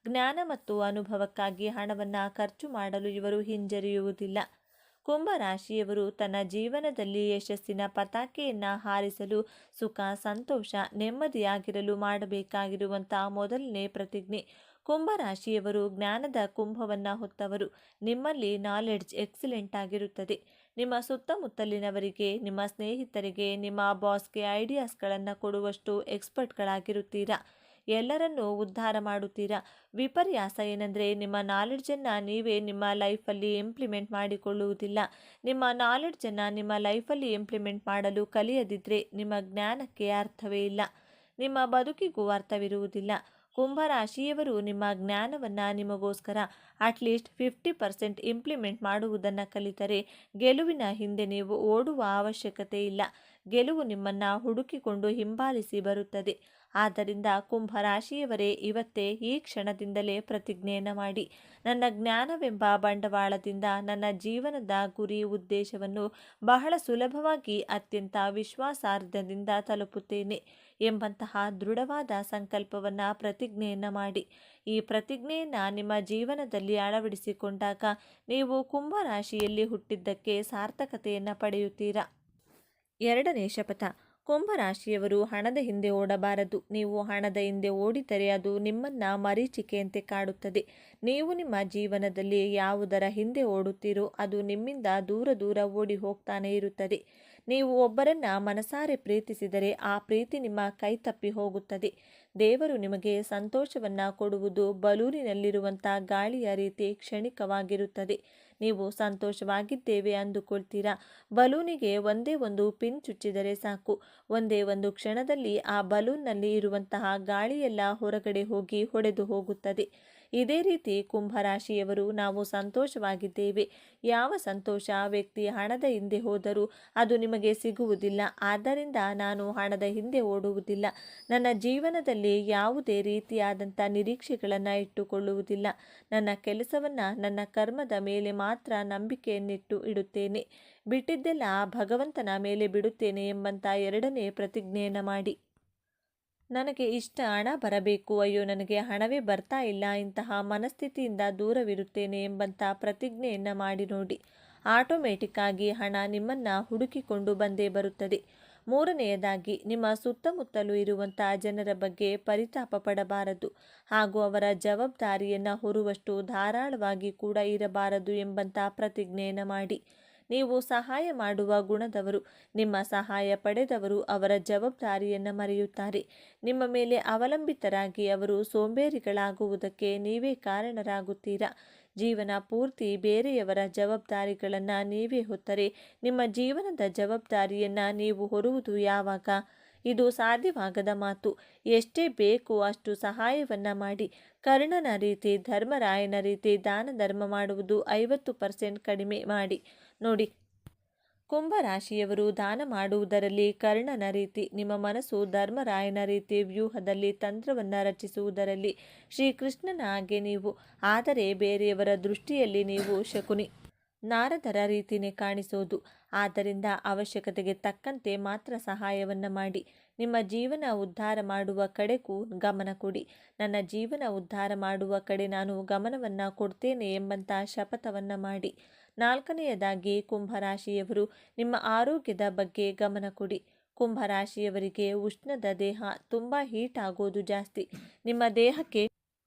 ಜ್ಞಾನ ಮತ್ತು ಅನುಭವಕ್ಕಾಗಿ ಹಣವನ್ನು ಖರ್ಚು ಮಾಡಲು ಇವರು ಹಿಂಜರಿಯುವುದಿಲ್ಲ. ಕುಂಭರಾಶಿಯವರು ತನ್ನ ಜೀವನದಲ್ಲಿ ಯಶಸ್ಸಿನ ಪತಾಕೆಯನ್ನು ಹಾರಿಸಲು ಸುಖ, ಸಂತೋಷ, ನೆಮ್ಮದಿಯಾಗಿರಲು ಮಾಡಬೇಕಾಗಿರುವಂಥ ಮೊದಲನೇ ಪ್ರತಿಜ್ಞೆ. ಕುಂಭರಾಶಿಯವರು ಜ್ಞಾನದ ಕುಂಭವನ್ನು ಹೊತ್ತವರು. ನಿಮ್ಮಲ್ಲಿ ನಾಲೆಡ್ಜ್ ಎಕ್ಸಲೆಂಟ್ ಆಗಿರುತ್ತದೆ. ನಿಮ್ಮ ಸುತ್ತಮುತ್ತಲಿನವರಿಗೆ, ನಿಮ್ಮ ಸ್ನೇಹಿತರಿಗೆ, ನಿಮ್ಮ ಬಾಸ್ಗೆ ಐಡಿಯಾಸ್ಗಳನ್ನು ಕೊಡುವಷ್ಟು ಎಕ್ಸ್ಪರ್ಟ್ಗಳಾಗಿರುತ್ತೀರಾ. ಎಲ್ಲರನ್ನೂ ಉದ್ಧಾರ ಮಾಡುತ್ತೀರಾ. ವಿಪರ್ಯಾಸ ಏನೆಂದರೆ ನಿಮ್ಮ ನಾಲೆಡ್ಜನ್ನು ನೀವೇ ನಿಮ್ಮ ಲೈಫಲ್ಲಿ ಇಂಪ್ಲಿಮೆಂಟ್ ಮಾಡಿಕೊಳ್ಳುವುದಿಲ್ಲ. ನಿಮ್ಮ ನಾಲೆಡ್ಜನ್ನು ನಿಮ್ಮ ಲೈಫಲ್ಲಿ ಇಂಪ್ಲಿಮೆಂಟ್ ಮಾಡಲು ಕಲಿಯದಿದ್ದರೆ ನಿಮ್ಮ ಜ್ಞಾನಕ್ಕೆ ಅರ್ಥವೇ ಇಲ್ಲ, ನಿಮ್ಮ ಬದುಕಿಗೂ ಅರ್ಥವಿರುವುದಿಲ್ಲ. ಕುಂಭರಾಶಿಯವರು ನಿಮ್ಮ ಜ್ಞಾನವನ್ನು ನಿಮಗೋಸ್ಕರ ಅಟ್ಲೀಸ್ಟ್ 50% ಇಂಪ್ಲಿಮೆಂಟ್ ಮಾಡುವುದನ್ನು ಕಲಿತರೆ ಗೆಲುವಿನ ಹಿಂದೆ ನೀವು ಓಡುವ ಅವಶ್ಯಕತೆ ಇಲ್ಲ. ಗೆಲುವು ನಿಮ್ಮನ್ನು ಹುಡುಕಿಕೊಂಡು ಹಿಂಬಾಲಿಸಿ ಬರುತ್ತದೆ. ಆದ್ದರಿಂದ ಕುಂಭರಾಶಿಯವರೇ, ಇವತ್ತೇ ಈ ಕ್ಷಣದಿಂದಲೇ ಪ್ರತಿಜ್ಞೆಯನ್ನು ಮಾಡಿ, ನನ್ನ ಜ್ಞಾನವೆಂಬ ಬಂಡವಾಳದಿಂದ ನನ್ನ ಜೀವನದ ಗುರಿ ಉದ್ದೇಶವನ್ನು ಬಹಳ ಸುಲಭವಾಗಿ ಅತ್ಯಂತ ವಿಶ್ವಾಸಾರ್ಹದಿಂದ ತಲುಪುತ್ತೇನೆ ಎಂಬಂತಹ ದೃಢವಾದ ಸಂಕಲ್ಪವನ್ನು ಪ್ರತಿಜ್ಞೆಯನ್ನು ಮಾಡಿ. ಈ ಪ್ರತಿಜ್ಞೆಯನ್ನು ನಿಮ್ಮ ಜೀವನದಲ್ಲಿ ಅಳವಡಿಸಿಕೊಂಡಾಗ ನೀವು ಕುಂಭರಾಶಿಯಲ್ಲಿ ಹುಟ್ಟಿದ್ದಕ್ಕೆ ಸಾರ್ಥಕತೆಯನ್ನು ಪಡೆಯುತ್ತೀರಾ. ಎರಡನೇ ಶಪಥ. ಕುಂಭರಾಶಿಯವರು ಹಣದ ಹಿಂದೆ ಓಡಬಾರದು. ನೀವು ಹಣದ ಹಿಂದೆ ಓಡಿದರೆ ಅದು ನಿಮ್ಮನ್ನು ಮರೀಚಿಕೆಯಂತೆ ಕಾಡುತ್ತದೆ. ನೀವು ನಿಮ್ಮ ಜೀವನದಲ್ಲಿ ಯಾವುದರ ಹಿಂದೆ ಓಡುತ್ತೀರೋ ಅದು ನಿಮ್ಮಿಂದ ದೂರ ದೂರ ಓಡಿ ಹೋಗ್ತಾನೆ ಇರುತ್ತದೆ. ನೀವು ಒಬ್ಬರನ್ನ ಮನಸಾರೆ ಪ್ರೀತಿಸಿದರೆ ಆ ಪ್ರೀತಿ ನಿಮ್ಮ ಕೈ ತಪ್ಪಿ ಹೋಗುತ್ತದೆ. ದೇವರು ನಿಮಗೆ ಸಂತೋಷವನ್ನು ಕೊಡುವುದು ಬಲೂನಿನಲ್ಲಿರುವಂಥ ಗಾಳಿಯ ರೀತಿ ಕ್ಷಣಿಕವಾಗಿರುತ್ತದೆ. ನೀವು ಸಂತೋಷವಾಗಿದ್ದೇವೆ ಅಂದುಕೊಳ್ತೀರಾ. ಬಲೂನಿಗೆ ಒಂದೇ ಒಂದು ಪಿನ್ ಚುಚ್ಚಿದರೆ ಸಾಕು, ಒಂದೇ ಒಂದು ಕ್ಷಣದಲ್ಲಿ ಆ ಬಲೂನ್ನಲ್ಲಿ ಇರುವಂತಹ ಗಾಳಿಯೆಲ್ಲ ಹೊರಗಡೆ ಹೋಗಿ ಹೊಡೆದು ಹೋಗುತ್ತದೆ. ಇದೇ ರೀತಿ ಕುಂಭರಾಶಿಯವರು ನಾವು ಸಂತೋಷವಾಗಿದ್ದೇವೆ. ಯಾವ ಸಂತೋಷ ವ್ಯಕ್ತಿ ಹಣದ ಹಿಂದೆ ಹೋದರೂ ಅದು ನಿಮಗೆ ಸಿಗುವುದಿಲ್ಲ. ಆದ್ದರಿಂದ ನಾನು ಹಣದ ಹಿಂದೆ ಓಡುವುದಿಲ್ಲ. ನನ್ನ ಜೀವನದಲ್ಲಿ ಯಾವುದೇ ರೀತಿಯಾದಂಥ ನಿರೀಕ್ಷೆಗಳನ್ನು ಇಟ್ಟುಕೊಳ್ಳುವುದಿಲ್ಲ. ನನ್ನ ಕೆಲಸವನ್ನು, ನನ್ನ ಕರ್ಮದ ಮೇಲೆ ಮಾತ್ರ ನಂಬಿಕೆಯನ್ನಿಟ್ಟು ಇಡುತ್ತೇನೆ. ಬಿಟ್ಟಿದ್ದೆಲ್ಲ ಭಗವಂತನ ಮೇಲೆ ಬಿಡುತ್ತೇನೆ ಎಂಬಂಥ ಎರಡನೇ ಪ್ರತಿಜ್ಞೆಯನ್ನು ಮಾಡಿ. ನನಗೆ ಇಷ್ಟ ಹಣ ಬರಬೇಕು, ಅಯ್ಯೋ ನನಗೆ ಹಣವೇ ಬರ್ತಾ ಇಲ್ಲ, ಇಂತಹ ಮನಸ್ಥಿತಿಯಿಂದ ದೂರವಿರುತ್ತೇನೆ ಎಂಬಂಥ ಪ್ರತಿಜ್ಞೆಯನ್ನು ಮಾಡಿ ನೋಡಿ. ಆಟೋಮೆಟಿಕ್ ಆಗಿ ಹಣ ನಿಮ್ಮನ್ನು ಹುಡುಕಿಕೊಂಡು ಬಂದೇ ಬರುತ್ತದೆ. ಮೂರನೆಯದಾಗಿ, ನಿಮ್ಮ ಸುತ್ತಮುತ್ತಲೂ ಇರುವಂಥ ಜನರ ಬಗ್ಗೆ ಪರಿತಾಪ ಪಡಬಾರದು ಹಾಗೂ ಅವರ ಜವಾಬ್ದಾರಿಯನ್ನು ಹೊರುವಷ್ಟು ಧಾರಾಳವಾಗಿ ಕೂಡ ಇರಬಾರದು ಎಂಬಂಥ ಪ್ರತಿಜ್ಞೆಯನ್ನು ಮಾಡಿ. ನೀವು ಸಹಾಯ ಮಾಡುವ ಗುಣದವರು. ನಿಮ್ಮ ಸಹಾಯ ಪಡೆದವರು ಅವರ ಜವಾಬ್ದಾರಿಯನ್ನು ಮರೆಯುತ್ತಾರೆ. ನಿಮ್ಮ ಮೇಲೆ ಅವಲಂಬಿತರಾಗಿ ಅವರು ಸೋಂಬೇರಿಗಳಾಗುವುದಕ್ಕೆ ನೀವೇ ಕಾರಣರಾಗುತ್ತೀರಾ. ಜೀವನ ಪೂರ್ತಿ ಬೇರೆಯವರ ಜವಾಬ್ದಾರಿಗಳನ್ನು ನೀವೇ ಹೊತ್ತರೆ ನಿಮ್ಮ ಜೀವನದ ಜವಾಬ್ದಾರಿಯನ್ನು ನೀವು ಹೊರುವುದು ಯಾವಾಗ? ಇದು ಸಾಧ್ಯವಾಗದ ಮಾತು. ಎಷ್ಟೇ ಬೇಕು ಅಷ್ಟು ಸಹಾಯವನ್ನು ಮಾಡಿ. ಕರ್ಣನ ರೀತಿ, ಧರ್ಮರಾಯನ ರೀತಿ ದಾನ ಧರ್ಮ ಮಾಡುವುದು 50% ಕಡಿಮೆ ಮಾಡಿ ನೋಡಿ. ಕುಂಭರಾಶಿಯವರು ದಾನ ಮಾಡುವುದರಲ್ಲಿ ಕರ್ಣನ ರೀತಿ, ನಿಮ್ಮ ಮನಸ್ಸು ಧರ್ಮರಾಯನ ರೀತಿ ವ್ಯೂಹದಲ್ಲಿ ತಂತ್ರವನ್ನು ರಚಿಸುವುದರಲ್ಲಿ ಶ್ರೀಕೃಷ್ಣನ ಹಾಗೆ ನೀವು. ಆದರೆ ಬೇರೆಯವರ ದೃಷ್ಟಿಯಲ್ಲಿ ನೀವು ಶಕುನಿ, ನಾರದರ ರೀತಿಯೇ ಕಾಣಿಸೋದು. ಆದ್ದರಿಂದ ಅವಶ್ಯಕತೆಗೆ ತಕ್ಕಂತೆ ಮಾತ್ರ ಸಹಾಯವನ್ನು ಮಾಡಿ. ನಿಮ್ಮ ಜೀವನ ಉದ್ಧಾರ ಮಾಡುವ ಕಡೆಗೂ ಗಮನ ಕೊಡಿ. ನನ್ನ ಜೀವನ ಉದ್ಧಾರ ಮಾಡುವ ಕಡೆ ನಾನು ಗಮನವನ್ನು ಕೊಡ್ತೇನೆ ಎಂಬಂಥ ಶಪಥವನ್ನು ಮಾಡಿ. ನಾಲ್ಕನೆಯದಾಗಿ, ಕುಂಭರಾಶಿಯವರು ನಿಮ್ಮ ಆರೋಗ್ಯದ ಬಗ್ಗೆ ಗಮನ ಕೊಡಿ. ಕುಂಭರಾಶಿಯವರಿಗೆ ಉಷ್ಣದ ದೇಹ, ತುಂಬ ಹೀಟ್ ಆಗೋದು ಜಾಸ್ತಿ. ನಿಮ್ಮ ದೇಹಕ್ಕೆ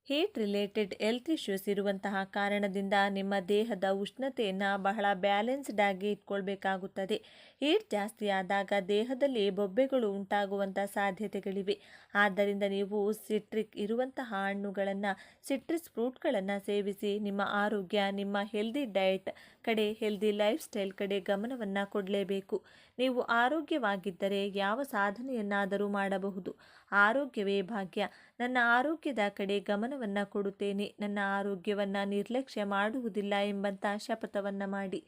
ಹೀಟ್ ರಿಲೇಟೆಡ್ ಹೆಲ್ತ್ ಇಶ್ಯೂಸ್ ಇರುವಂತಹ ಕಾರಣದಿಂದ ನಿಮ್ಮ ದೇಹದ ಉಷ್ಣತೆಯನ್ನು ಬಹಳ ಬ್ಯಾಲೆನ್ಸ್ಡ್ ಆಗಿ ಇಟ್ಕೊಳ್ಬೇಕಾಗುತ್ತದೆ. ಹೀಟ್ ಜಾಸ್ತಿ ಆದಾಗ ದೇಹದಲ್ಲಿ ಬೊಬ್ಬೆಗಳು ಉಂಟಾಗುವಂಥ ಸಾಧ್ಯತೆಗಳಿವೆ. ಆದ್ದರಿಂದ ನೀವು ಸಿಟ್ರಿಕ್ ಇರುವಂತಹ ಹಣ್ಣುಗಳನ್ನು, ಸಿಟ್ರಸ್ ಫ್ರೂಟ್ಗಳನ್ನು ಸೇವಿಸಿ ನಿಮ್ಮ ಆರೋಗ್ಯ, ನಿಮ್ಮ ಹೆಲ್ದಿ ಡಯಟ್ ಕಡೆ, ಹೆಲ್ದಿ ಲೈಫ್ ಸ್ಟೈಲ್ ಕಡೆ ಗಮನವನ್ನು ಕೊಡಲೇಬೇಕು. ನೀವು ಆರೋಗ್ಯವಾಗಿದ್ದರೆ ಯಾವ ಸಾಧನೆಯನ್ನಾದರೂ ಮಾಡಬಹುದು. ಆರೋಗ್ಯವೇ ಭಾಗ್ಯ. ನನ್ನ ಆರೋಗ್ಯದ ಕಡೆ ಗಮನವನ್ನು ಕೊಡುತ್ತೇನೆ, ನನ್ನ ಆರೋಗ್ಯವನ್ನು ನಿರ್ಲಕ್ಷ್ಯ ಮಾಡುವುದಿಲ್ಲ ಎಂಬಂಥ ಶಪಥವನ್ನು ಮಾಡಿ.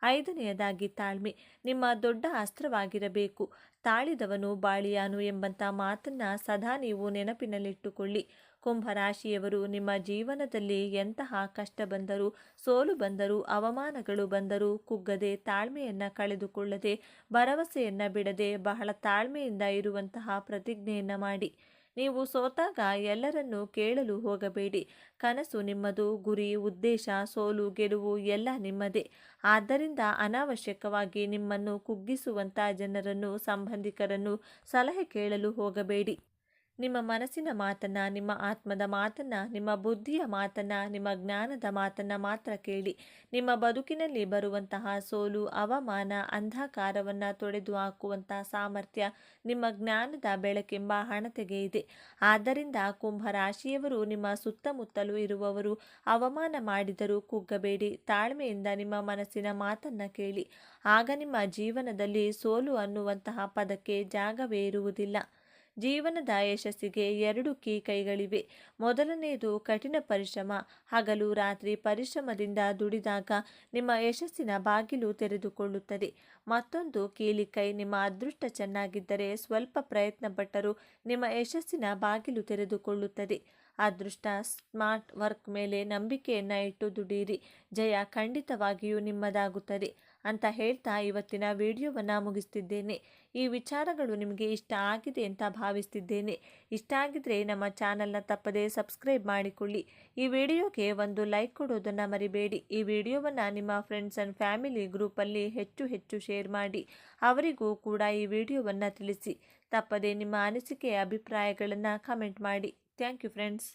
ಐದನೆಯದಾಗಿ, ತಾಳ್ಮೆ ನಿಮ್ಮ ದೊಡ್ಡ ಅಸ್ತ್ರವಾಗಿರಬೇಕು. ತಾಳಿದವನು ಬಾಳಿಯಾನು ಎಂಬಂಥ ಮಾತನ್ನು ಸದಾ ನೀವು ನೆನಪಿನಲ್ಲಿಟ್ಟುಕೊಳ್ಳಿ. ಕುಂಭರಾಶಿಯವರು ನಿಮ್ಮ ಜೀವನದಲ್ಲಿ ಎಂತಹ ಕಷ್ಟ ಬಂದರೂ, ಸೋಲು ಬಂದರೂ, ಅವಮಾನಗಳು ಬಂದರೂ ಕುಗ್ಗದೆ, ತಾಳ್ಮೆಯನ್ನು ಕಳೆದುಕೊಳ್ಳದೆ, ಭರವಸೆಯನ್ನು ಬಿಡದೆ, ಬಹಳ ತಾಳ್ಮೆಯಿಂದ ಇರುವಂತಹ ಪ್ರತಿಜ್ಞೆಯನ್ನು ಮಾಡಿ. ನೀವು ಸೋತಾಗ ಎಲ್ಲರನ್ನೂ ಕೇಳಲು ಹೋಗಬೇಡಿ. ಕನಸು ನಿಮ್ಮದು, ಗುರಿ, ಉದ್ದೇಶ, ಸೋಲು, ಗೆಲುವು ಎಲ್ಲ ನಿಮ್ಮದೇ. ಆದ್ದರಿಂದ ಅನಾವಶ್ಯಕವಾಗಿ ನಿಮ್ಮನ್ನು ಕುಗ್ಗಿಸುವಂಥ ಜನರನ್ನು, ಸಂಬಂಧಿಕರನ್ನು ಸಲಹೆ ಕೇಳಲು ಹೋಗಬೇಡಿ. ನಿಮ್ಮ ಮನಸ್ಸಿನ ಮಾತನ್ನು, ನಿಮ್ಮ ಆತ್ಮದ ಮಾತನ್ನು, ನಿಮ್ಮ ಬುದ್ಧಿಯ ಮಾತನ್ನು, ನಿಮ್ಮ ಜ್ಞಾನದ ಮಾತನ್ನು ಮಾತ್ರ ಕೇಳಿ. ನಿಮ್ಮ ಬದುಕಿನಲ್ಲಿ ಬರುವಂತಹ ಸೋಲು, ಅವಮಾನ, ಅಂಧಕಾರವನ್ನು ತೊಡೆದು ಹಾಕುವಂಥ ಸಾಮರ್ಥ್ಯ ನಿಮ್ಮ ಜ್ಞಾನದ ಬೆಳಕೆಂಬ ಹಣತೆಗೆ ಇದೆ. ಆದ್ದರಿಂದ ಕುಂಭರಾಶಿಯವರು, ನಿಮ್ಮ ಸುತ್ತಮುತ್ತಲೂ ಇರುವವರು ಅವಮಾನ ಮಾಡಿದರೂ ಕುಗ್ಗಬೇಡಿ. ತಾಳ್ಮೆಯಿಂದ ನಿಮ್ಮ ಮನಸ್ಸಿನ ಮಾತನ್ನು ಕೇಳಿ. ಆಗ ನಿಮ್ಮ ಜೀವನದಲ್ಲಿ ಸೋಲು ಅನ್ನುವಂತಹ ಪದಕ್ಕೆ ಜಾಗವೇ ಇರುವುದಿಲ್ಲ. ಜೀವನದ ಯಶಸ್ಸಿಗೆ 2 ಕೈಗಳಿವೆ. ಮೊದಲನೆಯದು ಕಠಿಣ ಪರಿಶ್ರಮ. ಹಗಲು ರಾತ್ರಿ ಪರಿಶ್ರಮದಿಂದ ದುಡಿದಾಗ ನಿಮ್ಮ ಯಶಸ್ಸಿನ ಬಾಗಿಲು ತೆರೆದುಕೊಳ್ಳುತ್ತದೆ. ಮತ್ತೊಂದು ಕೀಲಿಕೈ. ನಿಮ್ಮ ಅದೃಷ್ಟ ಚೆನ್ನಾಗಿದ್ದರೆ ಸ್ವಲ್ಪ ಪ್ರಯತ್ನ ಪಟ್ಟರೂ ನಿಮ್ಮ ಯಶಸ್ಸಿನ ಬಾಗಿಲು ತೆರೆದುಕೊಳ್ಳುತ್ತದೆ. ಅದೃಷ್ಟ, ಸ್ಮಾರ್ಟ್ ವರ್ಕ್ ಮೇಲೆ ನಂಬಿಕೆಯನ್ನು ಇಟ್ಟು ದುಡಿಯಿರಿ. ಜಯ ಖಂಡಿತವಾಗಿಯೂ ನಿಮ್ಮದಾಗುತ್ತದೆ ಅಂತ ಹೇಳ್ತಾ ಇವತ್ತಿನ ವಿಡಿಯೋವನ್ನು ಮುಗಿಸ್ತಿದ್ದೇನೆ. ಈ ವಿಚಾರಗಳು ನಿಮಗೆ ಇಷ್ಟ ಆಗಿದೆ ಅಂತ ಭಾವಿಸ್ತಿದ್ದೇನೆ. ಇಷ್ಟ ಆಗಿದ್ರೆ ನಮ್ಮ ಚಾನಲ್ನ ತಪ್ಪದೇ ಸಬ್ಸ್ಕ್ರೈಬ್ ಮಾಡಿಕೊಳ್ಳಿ. ಈ ವಿಡಿಯೋಗೆ ಒಂದು ಲೈಕ್ ಕೊಡೋದನ್ನು ಮರಿಬೇಡಿ. ಈ ವಿಡಿಯೋವನ್ನು ನಿಮ್ಮ ಫ್ರೆಂಡ್ಸ್ ಆ್ಯಂಡ್ ಫ್ಯಾಮಿಲಿ ಗ್ರೂಪಲ್ಲಿ ಹೆಚ್ಚು ಶೇರ್ ಮಾಡಿ. ಅವರಿಗೂ ಕೂಡ ಈ ವಿಡಿಯೋವನ್ನು ತಿಳಿಸಿ. ತಪ್ಪದೇ ನಿಮ್ಮ ಅನಿಸಿಕೆ ಅಭಿಪ್ರಾಯಗಳನ್ನು ಕಮೆಂಟ್ ಮಾಡಿ. Thank you friends.